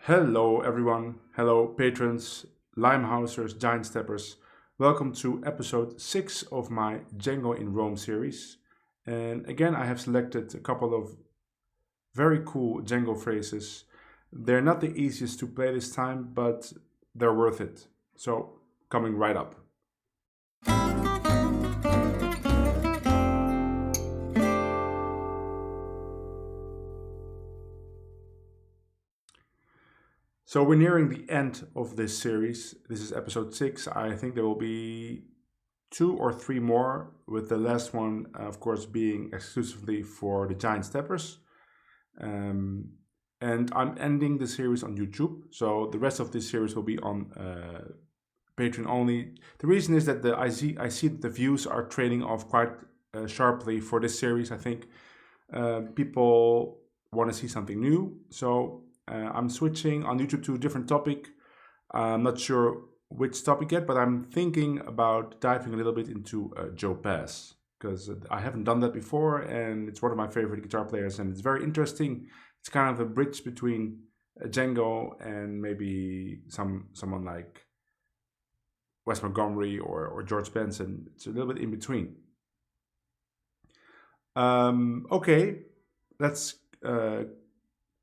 Hello, everyone. Hello, patrons, Limehousers, Giant Steppers. Welcome to episode 6 of my Django in Rome series. And again, I have selected a couple of very cool Django phrases. They're not the easiest to play this time, but they're worth it. So, coming right up. So we're nearing the end of this series. This is episode 6. I think there will be two or three more, with the last one, of course, being exclusively for the Giant Steppers. Um, and I'm ending the series on YouTube, so the rest of this series will be on Patreon only. The reason is that I see that the views are trading off quite sharply for this series. I think people want to see something new, so I'm switching on YouTube to a different topic. I'm not sure which topic yet, but I'm thinking about diving a little bit into Joe Pass, because I haven't done that before, and it's one of my favorite guitar players, and it's very interesting. It's kind of a bridge between Django and maybe someone like Wes Montgomery or George Benson. It's a little bit in between. Okay, let's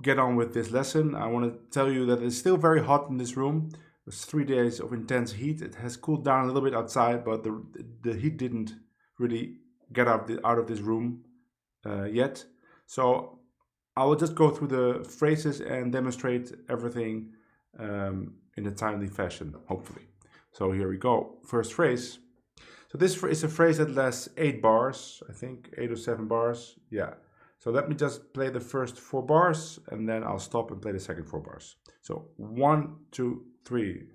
get on with this lesson. I want to tell you that it's still very hot in this room. It's 3 days of intense heat. It has cooled down a little bit outside, but the heat didn't really get out of this room yet. So I will just go through the phrases and demonstrate everything in a timely fashion, hopefully. So here we go. First phrase. So this is a phrase that lasts 8 bars, I think, 8 or 7 bars. Yeah. So let me just play the first 4 bars, and then I'll stop and play the second 4 bars. So 1, 2, 3.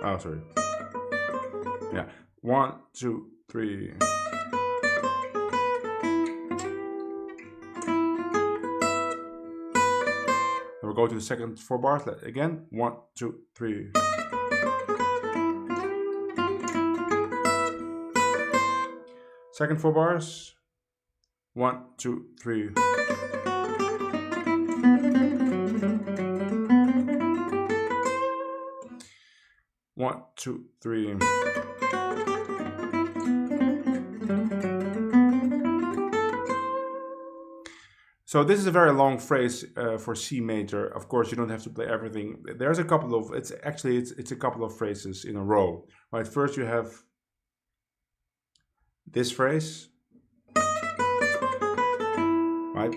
Oh, sorry. Yeah. 1, 2, 3. Then we'll go to the second 4 bars again. 1, 2, 3. Second 4 bars. 1, 2, 3. One, two, three. So this is a very long phrase for C major. Of course, you don't have to play everything. There's a couple of it's a couple of phrases in a row. Right. First, you have this phrase. Right.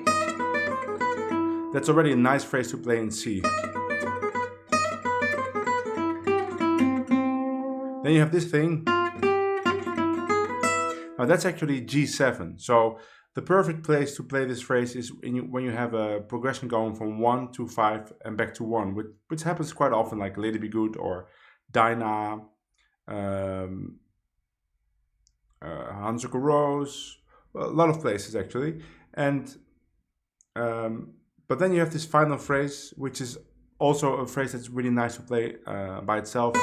That's already a nice phrase to play in C. Then you have this thing. Now that's actually G7. So the perfect place to play this phrase is when you have a progression going from 1 to 5 and back to 1, which happens quite often, like Lady Be Good or Dinah, Hansuka Rose, a lot of places actually. And but then you have this final phrase, which is also a phrase that's really nice to play by itself.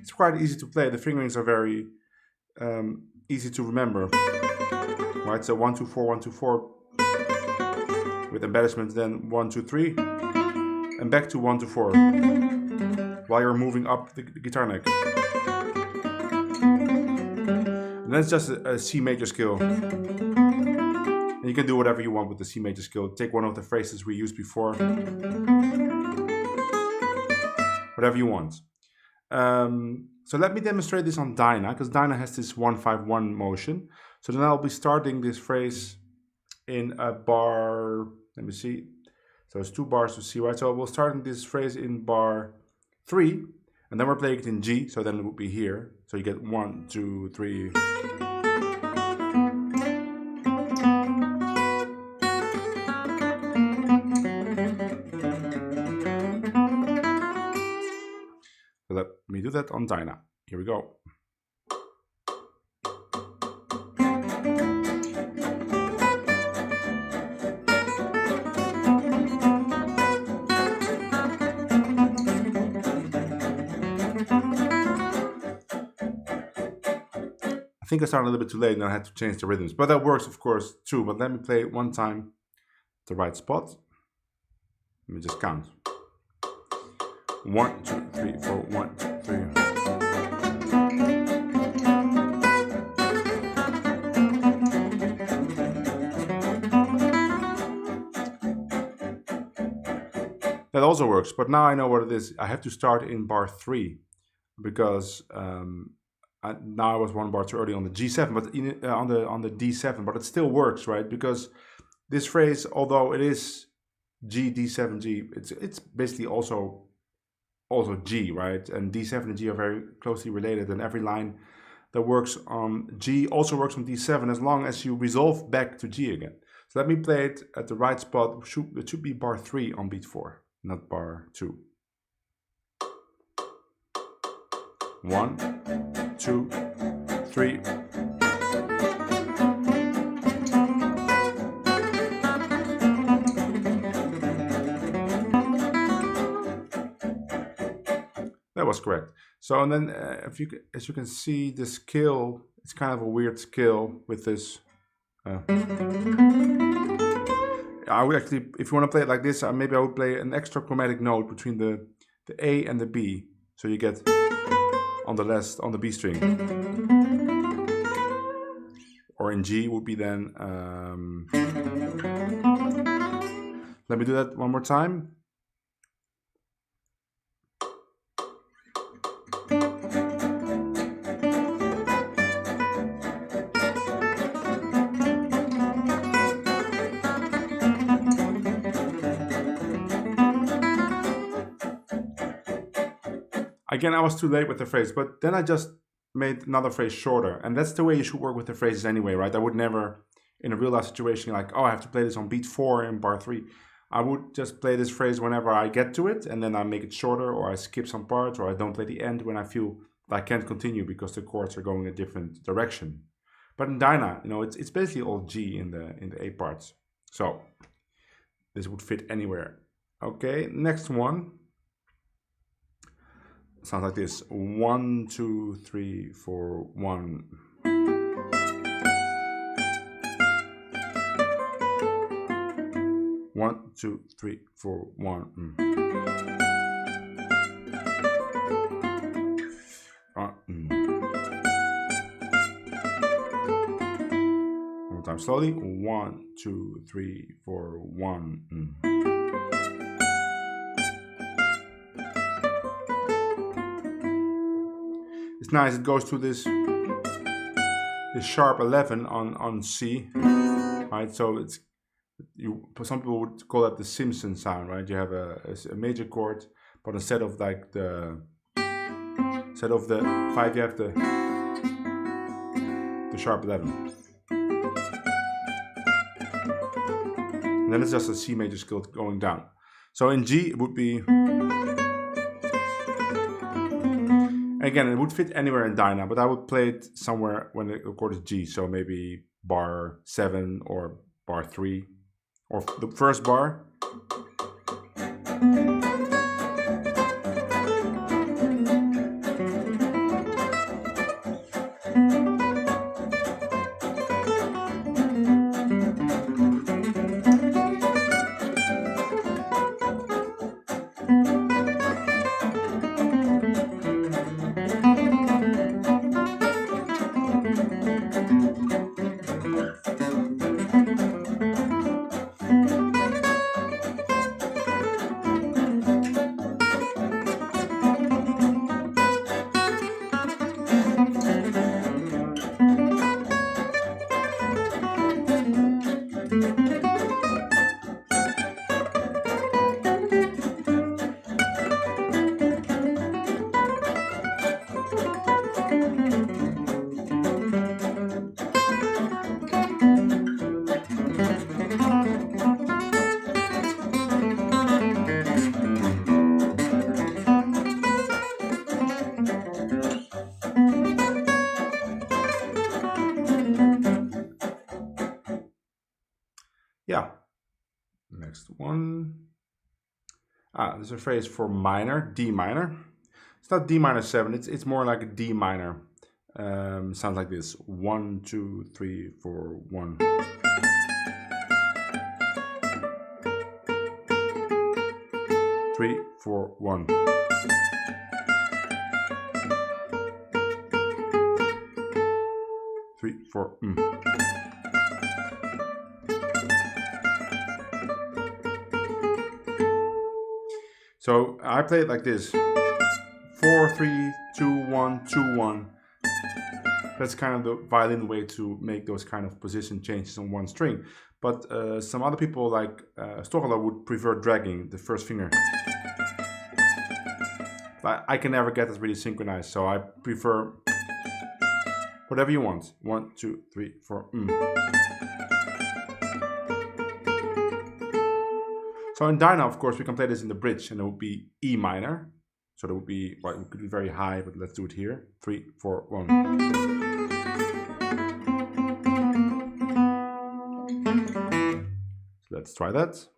It's quite easy to play. The fingerings are very easy to remember. Right, so 1, 2, 4, 1, 2, 4 with embellishments, then 1, 2, 3, and back to 1, 2, 4 while you're moving up the guitar neck. And that's just a C major scale. And you can do whatever you want with the C major scale. Take one of the phrases we used before. Whatever you want. So let me demonstrate this on Dinah, because Dinah has this 1-5-1 motion. So then I'll be starting this phrase in a bar. Let me see. So it's 2 bars to C, right? So we'll start this phrase in bar 3, and then we're playing it in G. So then it would be here. So you get 1, 2, 3. So let me do that on Dinah. Here we go. I think I started a little bit too late and I had to change the rhythms, but that works, of course, too. But let me play it one time the right spot. Let me just count. 1, 2, 3, 4, 1, 2, 3. That also works, but now I know what it is. I have to start in bar 3 because now I was 1 bar too early on the G7, but on the D7, but it still works, right? Because this phrase, although it is G, D7, G, it's basically also G, right? And D7 and G are very closely related, and every line that works on G also works on D7 as long as you resolve back to G again. So let me play it at the right spot. It should be bar 3 on beat 4, not bar 2. 1, 2, 3. That was correct. So, and then as you can see, the scale, it's kind of a weird scale with this. I would actually, if you want to play it like this, maybe I would play an extra chromatic note between the A and the B. So you get on the B string. Or in G would be then, let me do that one more time. Again, I was too late with the phrase, but then I just made another phrase shorter. And that's the way you should work with the phrases anyway, right? I would never, in a real life situation, like, oh, I have to play this on beat 4 in bar 3. I would just play this phrase whenever I get to it, and then I make it shorter, or I skip some parts, or I don't play the end when I feel I can't continue because the chords are going a different direction. But in Dyna, it's basically all G in the A parts. So this would fit anywhere. Okay, next one. Sounds like this. 1, 2, 3, 4, 1. One, 2, 3, 4, 1. One more time slowly. 1, 2, 3, 4, 1. It's nice. It goes to this sharp 11 on C, right? So some people would call that the Simpson sound, right? You have a major chord, but instead of the 5, you have the sharp 11. And then it's just a C major scale going down. So in G it would be. Again, it would fit anywhere in Dyna, but I would play it somewhere when the chord is G. So maybe bar 7 or bar 3 or the first bar. Yeah. Next one. There's a phrase for minor, D minor. It's not D minor 7, it's more like a D minor. Sounds like this. 1, 2, 3, 4, 1. 3, 4, 1. Three, four. So I play it like this: 4, 3, 2, 1, 2, 1. That's kind of the violin way to make those kind of position changes on one string. But some other people, like Stochler, would prefer dragging the first finger. I can never get it really synchronized, so I prefer whatever you want. 1, 2, 3, 4. So in Dyna, of course, we can play this in the bridge, and it would be E minor. So that would be, well, it could be very high, but let's do it here. 3, 4, 1. So let's try that.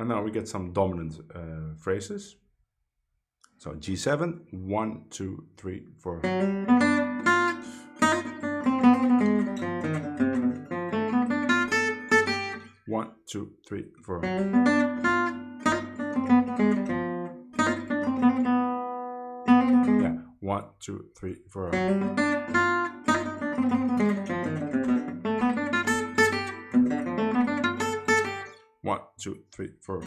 And now we get some dominant phrases. So G7, 1, 2, 3, 4. One, two, three, four. Yeah, 1, 2, 3, 4. One, two, three, four.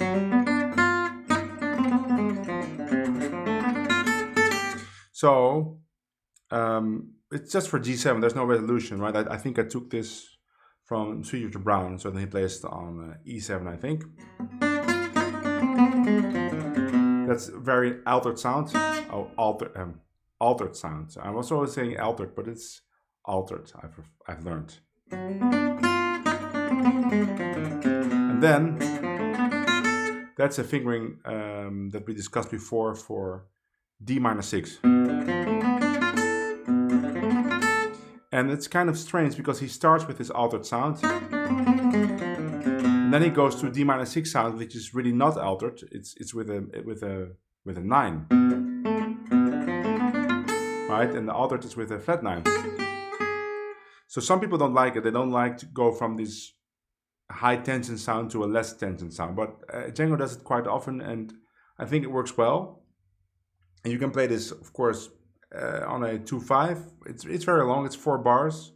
So it's just for G7. There's no resolution, right? I think I took this from Suite of the Brown, so then he plays it on E7, I think. That's very altered sound. Oh, altered sound. I was always saying altered, but it's altered. I've learned. And then that's a fingering that we discussed before for D minor 6. And it's kind of strange because he starts with this altered sound, and then he goes to D minor 6 sound, which is really not altered. It's with a 9, right? And the altered is with a flat 9. So some people don't like it. They don't like to go from this high tension sound to a less tension sound. But Django does it quite often, and I think it works well. And you can play this, of course, on a 2/5. It's very long. It's 4 bars.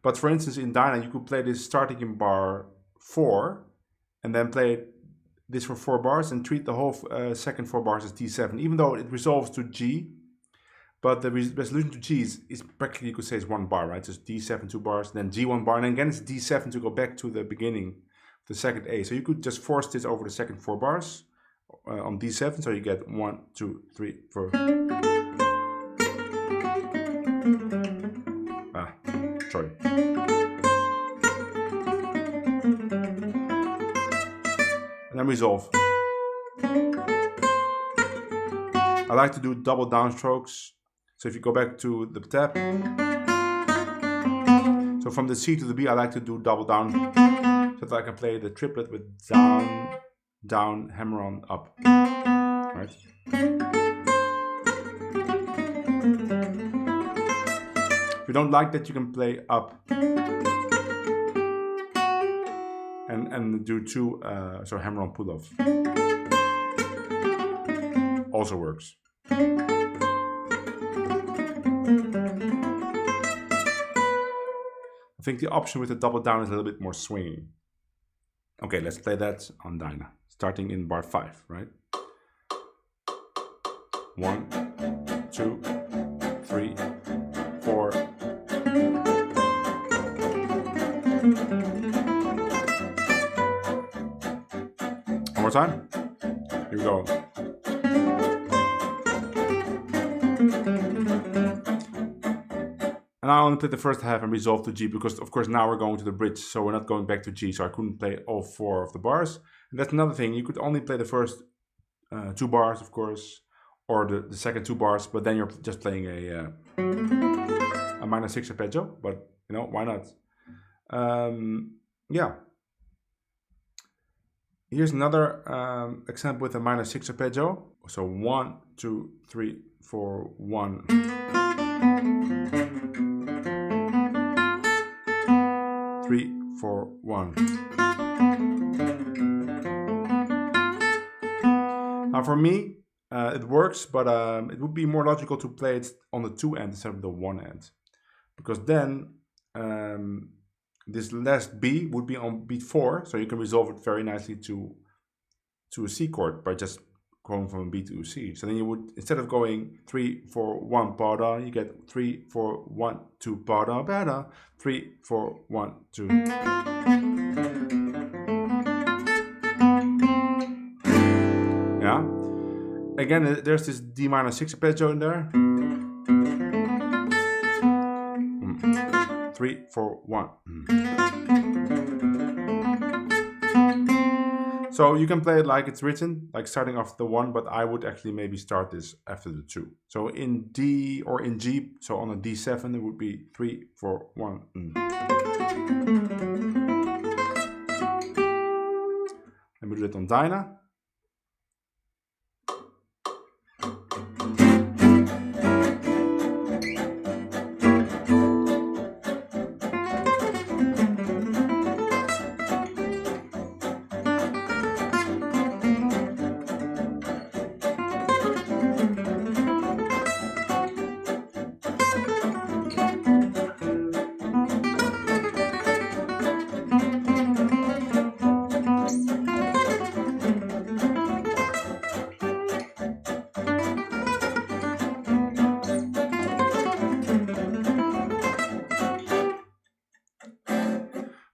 But for instance, in Dyna, you could play this starting in bar 4, and then play this for 4 bars and treat the whole second 4 bars as D7, even though it resolves to G. But the resolution to G is practically, you could say, is 1 bar, right? So it's D7 2 bars, then G 1 bar, and then again it's D7 to go back to the beginning of the second A. So you could just force this over the second 4 bars on D7, so you get 1, 2, 3, 4. Sorry. And then resolve. I like to do double downstrokes. So if you go back to the tab, so from the C to the B, I like to do double down, so that I can play the triplet with down, down, hammer on, up, right? If you don't like that, you can play up and do 2, so hammer on, pull off. Also works. think the option with the double down is a little bit more swinging. Okay, let's play that on Dyna, starting in bar 5, right? 1, 2, 3, 4. One more time. Here we go. And I only played the first half and resolved to G because, of course, now we're going to the bridge, so we're not going back to G, so I couldn't play all 4 of the bars. And that's another thing, you could only play the first 2 bars, of course, or the second 2 bars, but then you're just playing a minor 6 arpeggio, but, you know, why not? Yeah. Here's another example with a minor 6 arpeggio. So 1, 2, 3, 4, 1. 3, 4, 1. Now for me, it works, but it would be more logical to play it on the 2 end instead of the 1 end. Because then this last B would be on beat 4, so you can resolve it very nicely to a C chord by just going from B to C. So then you would, instead of going 3, 4, 1, pa da, you get 3, 4, 1, 2, pa da, ba da, 3, 4, 1, 2. Yeah. Again, there's this D minor 6 arpeggio in there. 3, 4, 1. So you can play it like it's written, like starting off the 1, but I would actually maybe start this after the 2. So in D or in G, so on a D7, it would be 3, 4, 1. Let me do it on Dyna.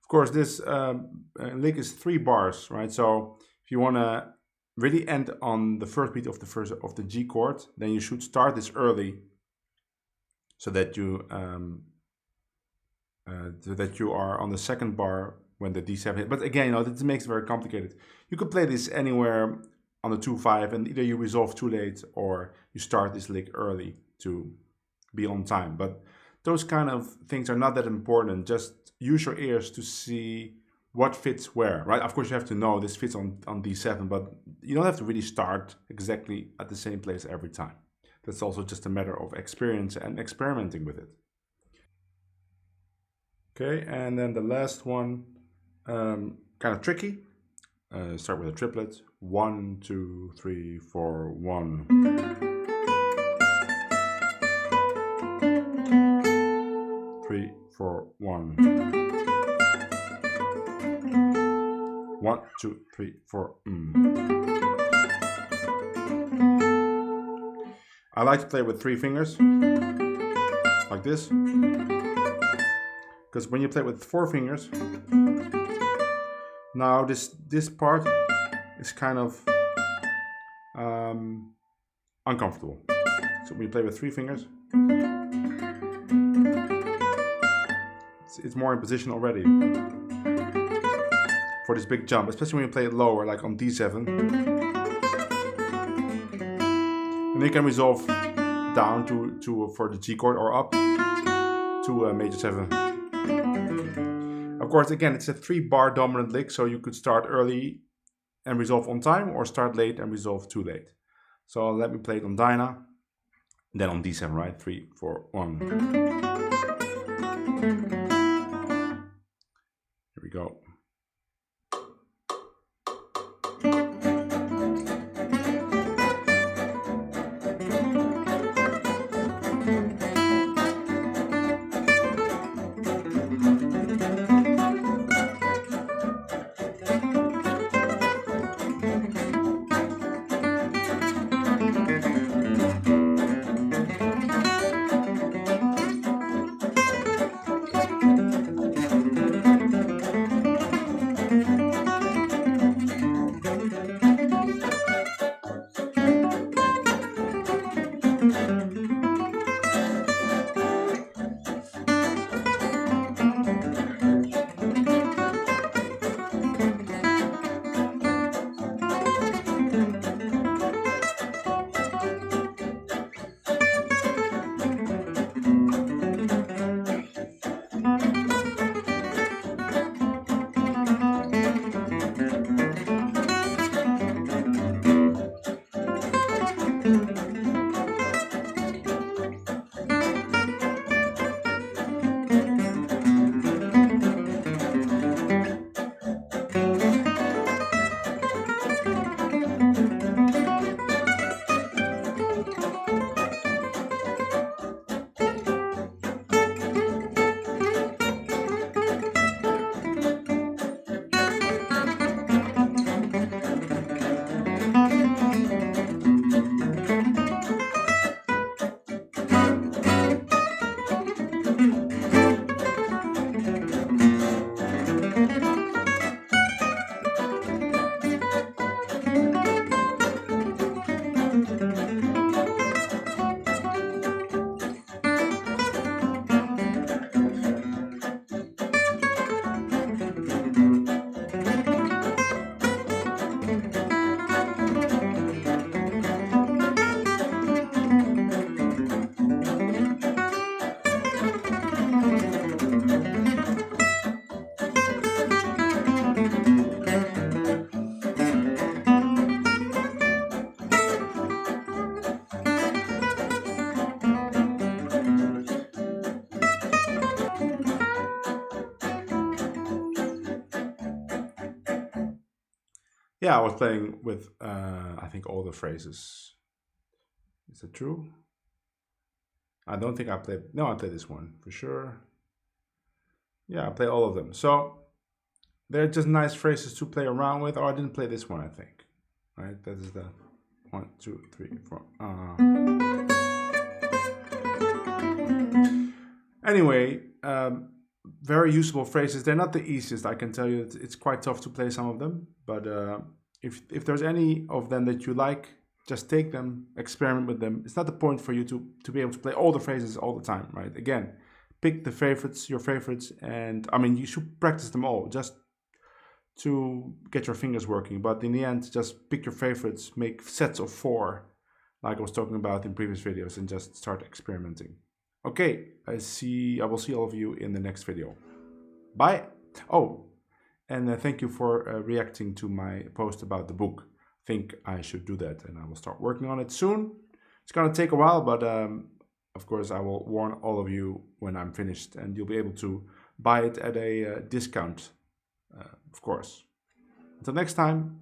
Of course, this lick is 3 bars, right? So if you want to really end on the first beat of the G chord, then you should start this early, so that you are on the second bar when the D7 hit. But again, you know, this makes it very complicated. You could play this anywhere on the 2-5, and either you resolve too late or you start this lick early to be on time. But those kind of things are not that important. Just use your ears to see what fits where, right? Of course, you have to know this fits on D7, but you don't have to really start exactly at the same place every time. That's also just a matter of experience and experimenting with it. Okay, and then the last one, kind of tricky. Start with a triplet. 1, 2, 3, 4, 1. 3, 4, 1. 1, 2, 3, 4. I like to play with 3 fingers, like this. Because when you play with 4 fingers, now this part is kind of uncomfortable. So when you play with 3 fingers, it's more in position already for this big jump, especially when you play it lower, like on D7. And you can resolve down to for the G chord, or up to a major 7. Of course, again, it's a 3-bar dominant lick, so you could start early and resolve on time, or start late and resolve too late. So let me play it on Dyna, then on D7, right? 3, 4, 1. Here we go. Yeah, I was playing with I think all the phrases. Is that true? I don't think I played. No, I played this one for sure. Yeah, I played all of them. So they're just nice phrases to play around with. Oh, I didn't play this one. I think. Right. That is the one, two, three, four. Anyway, very usable phrases. They're not the easiest. I can tell you, it's quite tough to play some of them. But if there's any of them that you like, just take them, experiment with them. It's not the point for you to be able to play all the phrases all the time, right? Again, pick the favorites, your favorites, and I mean you should practice them all just to get your fingers working. But in the end, just pick your favorites, make sets of 4, like I was talking about in previous videos, and just start experimenting. Okay, I will see all of you in the next video. Bye. Oh, and thank you for reacting to my post about the book. Think I should do that, and I will start working on it soon. It's gonna take a while, but of course I will warn all of you when I'm finished, and you'll be able to buy it at a discount, of course. Until next time.